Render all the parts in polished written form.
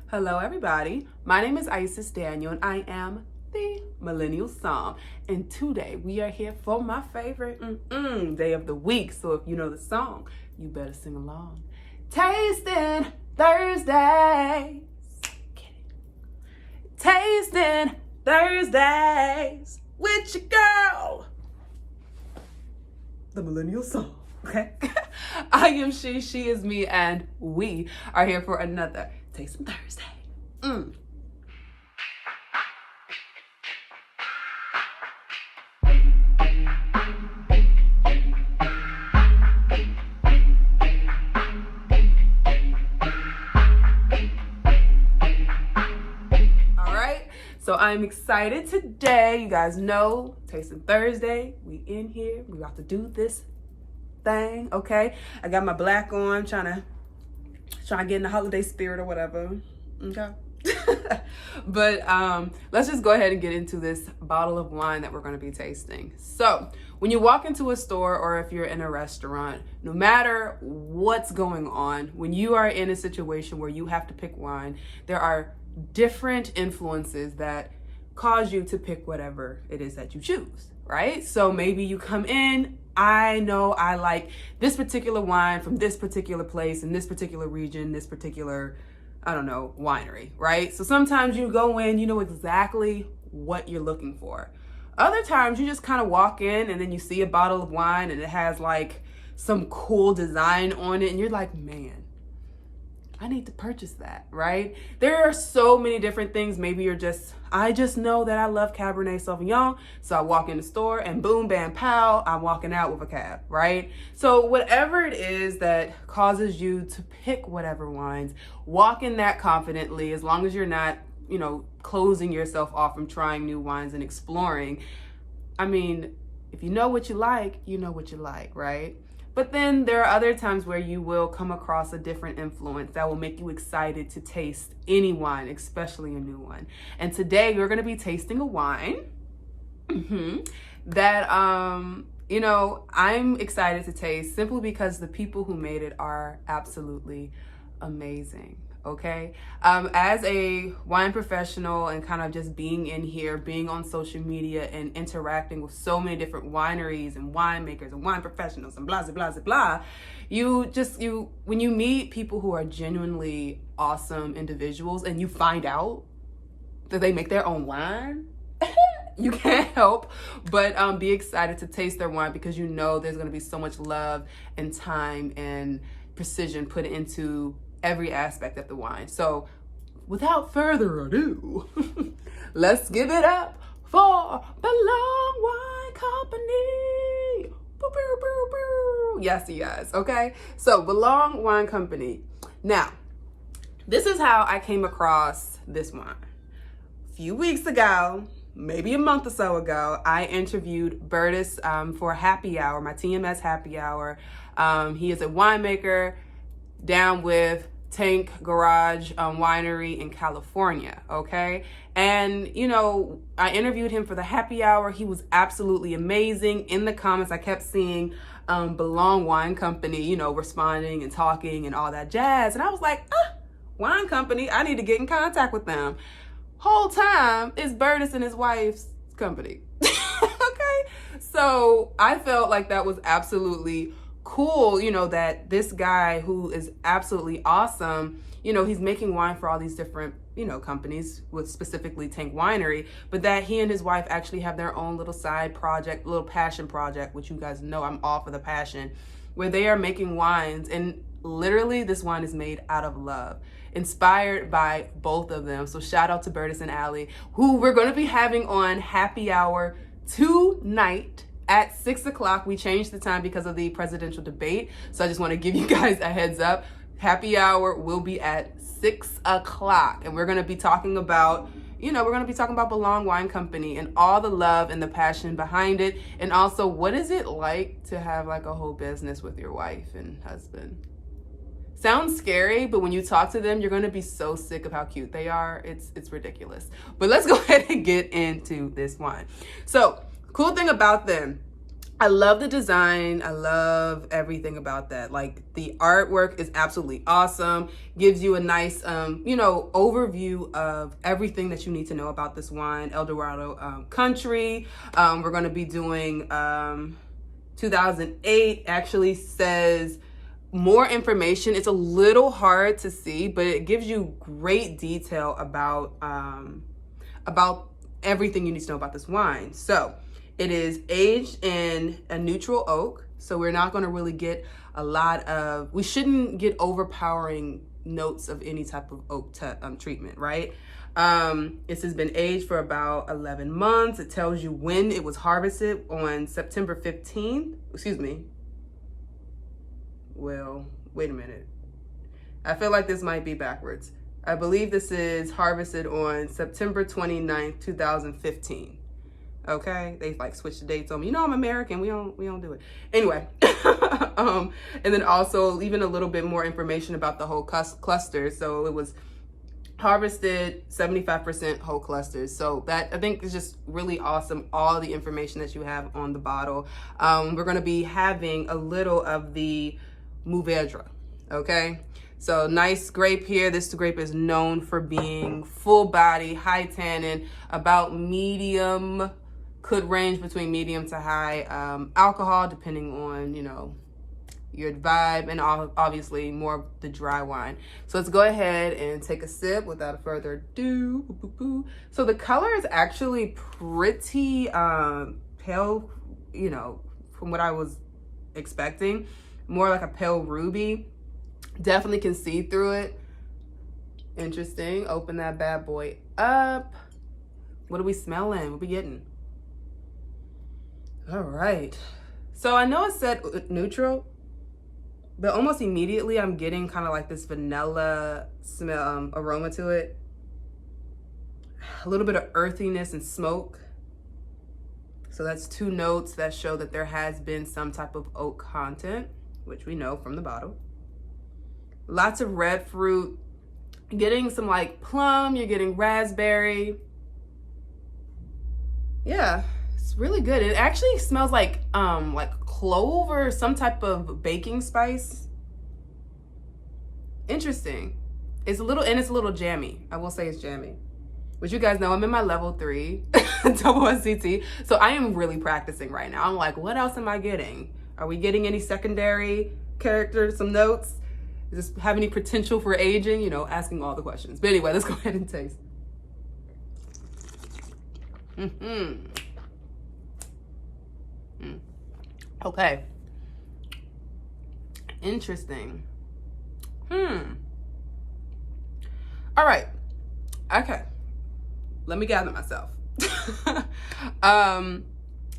Hello, everybody. My name is Isis Daniel, and I am the Millennial Somm. And today we are here for my favorite day of the week. So if you know the song, you better sing along. Tasting Thursdays. Get it? Tasting Thursdays with your girl, the Millennial Somm. Okay? I am she is me, and we are here for another Tasting Thursday. All right, so I'm excited today. You guys know, Tasting Thursday. We in here. We about to do this thing, okay? I got my black on, trying to get in the holiday spirit or whatever, okay? But let's just go ahead and get into this bottle of wine that we're going to be tasting. So when you walk into a store, or if you're in a restaurant, no matter what's going on, when you are in a situation where you have to pick wine, there are different influences that cause you to pick whatever it is that you choose, right? So maybe you come in, I know I like this particular wine from this particular place in this particular region, this particular, I don't know, winery, right? So sometimes you go in, you know exactly what you're looking for. Other times you just kind of walk in and then you see a bottle of wine and it has like some cool design on it and you're like, man, I need to purchase that, right? There are so many different things. Maybe I just know that I love Cabernet Sauvignon. So I walk in the store and boom, bam, pow, I'm walking out with a cab, right? So whatever it is that causes you to pick whatever wines, walk in that confidently, as long as you're not, closing yourself off from trying new wines and exploring. I mean, if you know what you like, you know what you like, right? But then there are other times where you will come across a different influence that will make you excited to taste any wine, especially a new one. And today we're going to be tasting a wine that, I'm excited to taste simply because the people who made it are absolutely amazing. Okay. As a wine professional and kind of just being in here, being on social media and interacting with so many different wineries and winemakers and wine professionals and blah, blah, blah, blah, when you meet people who are genuinely awesome individuals and you find out that they make their own wine, you can't help but be excited to taste their wine, because you know there's going to be so much love and time and precision put into every aspect of the wine. So without further ado, let's give it up for Belong Wine Company. Boo, boo, boo, boo. Yes, okay? So Belong Wine Company. Now, this is how I came across this wine. A few weeks ago, maybe a month or so ago, I interviewed Bertus for Happy Hour, my TMS Happy Hour. He is a winemaker down with Tank Garage Winery in California, okay? And, I interviewed him for the Happy Hour. He was absolutely amazing. In the comments, I kept seeing Belong Wine Company, responding and talking and all that jazz. And I was like, wine company, I need to get in contact with them. Whole time, it's Bertus and his wife's company, okay? So I felt like that was absolutely cool, that this guy who is absolutely awesome, he's making wine for all these different, companies, with specifically Tank Winery, but that he and his wife actually have their own little side project, little passion project, which you guys know I'm all for the passion, where they are making wines. And literally this wine is made out of love, inspired by both of them. So shout out to Bertus and Ali, who we're going to be having on Happy Hour tonight at 6 o'clock. We changed the time because of the presidential debate. So I just want to give you guys a heads up. Happy Hour will be at 6 o'clock. And we're going to be talking about, Belong Wine Company and all the love and the passion behind it. And also, what is it like to have like a whole business with your wife and husband? Sounds scary, but when you talk to them, you're going to be so sick of how cute they are. It's ridiculous. But let's go ahead and get into this wine. So, cool thing about them, I love the design. I love everything about that. Like, the artwork is absolutely awesome. Gives you a nice, overview of everything that you need to know about this wine, El Dorado Country. We're going to be doing 2008. Actually says more information. It's a little hard to see, but it gives you great detail about everything you need to know about this wine. So it is aged in a neutral oak, so we're not going to really get we shouldn't get overpowering notes of any type of oak treatment, right? This has been aged for about 11 months. It tells you when it was harvested on September 15th. Excuse me. Well, wait a minute. I feel like this might be backwards. I believe this is harvested on September 29th, 2015. Okay, they like switch the dates on me. You know, I'm American. We don't do it. Anyway, and then also even a little bit more information about the whole cluster. So it was harvested 75% whole clusters. So that, I think, is just really awesome. All the information that you have on the bottle. We're going to be having a little of the Mourvedre. Okay. So nice grape here. This grape is known for being full body, high tannin, about medium, could range between medium to high alcohol, depending on, your vibe, and obviously more of the dry wine. So let's go ahead and take a sip without further ado. So the color is actually pretty pale, from what I was expecting. More like a pale ruby. Definitely can see through it. Interesting. Open that bad boy up. What are we smelling? What are we getting? All right. So I know it said neutral, but almost immediately I'm getting kind of like this vanilla smell, aroma to it. A little bit of earthiness and smoke. So that's two notes that show that there has been some type of oak content, which we know from the bottle. Lots of red fruit. Getting some like plum, you're getting raspberry. Yeah, it's really good. It actually smells like clove or some type of baking spice. Interesting. It's a little jammy. I will say it's jammy. Which you guys know, I'm in my level 3 double SCT. So I am really practicing right now. I'm like, what else am I getting? Are we getting any secondary characters, some notes? Does this have any potential for aging? Asking all the questions. But anyway, let's go ahead and taste. Okay. Interesting. All right. Okay. Let me gather myself.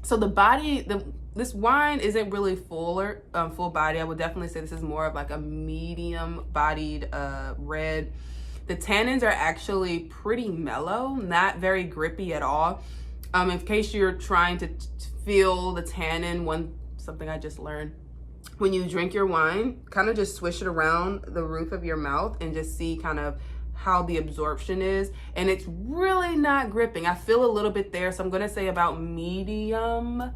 So the body, this wine isn't really full body. I would definitely say this is more of like a medium bodied red. The tannins are actually pretty mellow, not very grippy at all. In case you're trying to feel the tannin, something I just learned, when you drink your wine, kind of just swish it around the roof of your mouth and just see kind of how the absorption is. And it's really not gripping. I feel a little bit there. So I'm going to say about medium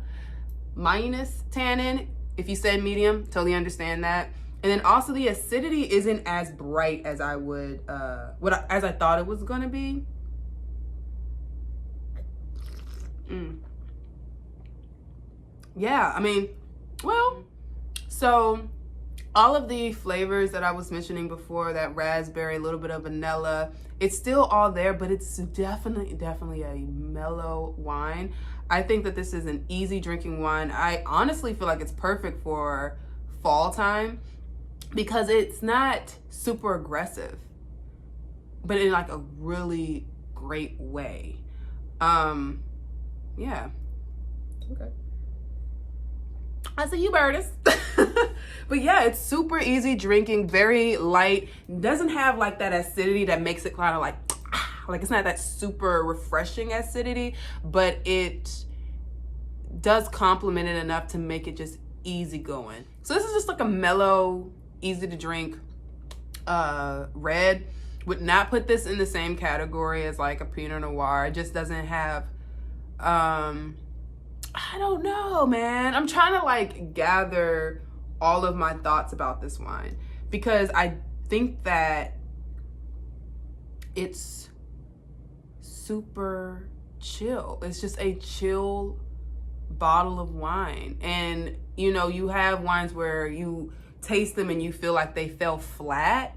minus tannin. If you said medium, totally understand that. And then also the acidity isn't as bright as I would, as I thought it was going to be. Yeah, I mean, well, so all of the flavors that I was mentioning before, that raspberry, a little bit of vanilla, it's still all there, but it's definitely a mellow wine. I think that this is an easy drinking wine. I honestly feel like it's perfect for fall time because it's not super aggressive, but in like a really great way. Yeah. Okay. I see you, Burtis. But yeah, it's super easy drinking, very light. Doesn't have like that acidity that makes it kind of like it's not that super refreshing acidity, but it does complement it enough to make it just easy going. So this is just like a mellow, easy to drink red. Would not put this in the same category as like a Pinot Noir. It just doesn't have, I I don't know, man. I'm trying to like gather all of my thoughts about this wine because I think that it's super chill. It's just a chill bottle of wine. And you know, you have wines where you taste them and you feel like they fell flat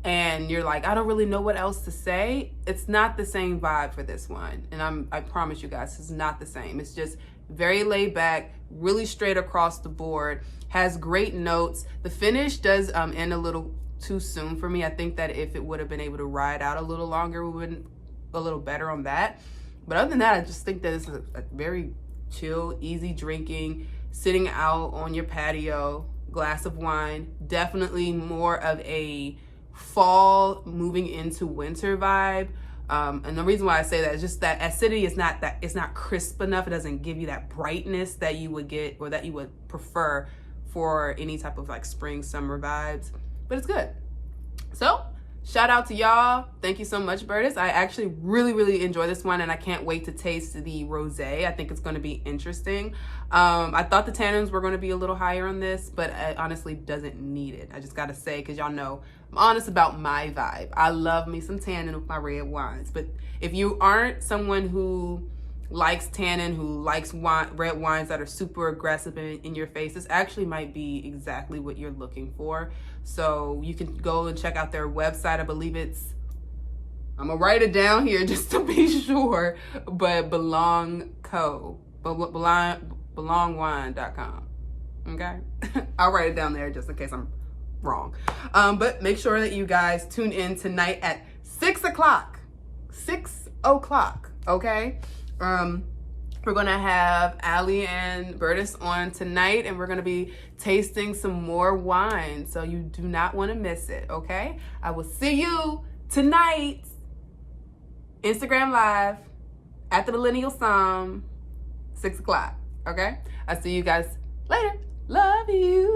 and you're like, I don't really know what else to say. It's not the same vibe for this one. And I promise you guys, it's not the same. It's just very laid back, really straight across the board, has great notes. The finish does end a little too soon for me. I think that if it would have been able to ride out a little longer, we would a little better on that. But other than that, I just think that it's a very chill, easy drinking, sitting out on your patio, glass of wine. Definitely more of a fall moving into winter vibe. And the reason why I say that is just that acidity is not that, it's not crisp enough. It doesn't give you that brightness that you would get or that you would prefer for any type of like spring, summer vibes, but it's good. So shout out to y'all. Thank you so much, Bertus. I actually really enjoy this one and I can't wait to taste the rosé. I think it's going to be interesting. I thought the tannins were going to be a little higher on this, but it honestly doesn't need it. I just got to say, because y'all know I'm honest about my vibe. I love me some tannin with my red wines, but if you aren't someone who likes tannin, who likes red wines that are super aggressive in your face, this actually might be exactly what you're looking for. So you can go and check out their website. I believe it's, I'm gonna write it down here just to be sure, but belongwine.com. Okay? I'll write it down there just in case I'm wrong. But make sure that you guys tune in tonight at 6 o'clock. 6 o'clock, okay? We're gonna have Ali and Bertus on tonight, and we're gonna be tasting some more wine, so you do not want to miss it, okay? I will see you tonight, Instagram Live, at the Millennial Somm, 6 o'clock, okay? I'll see you guys later. Love you.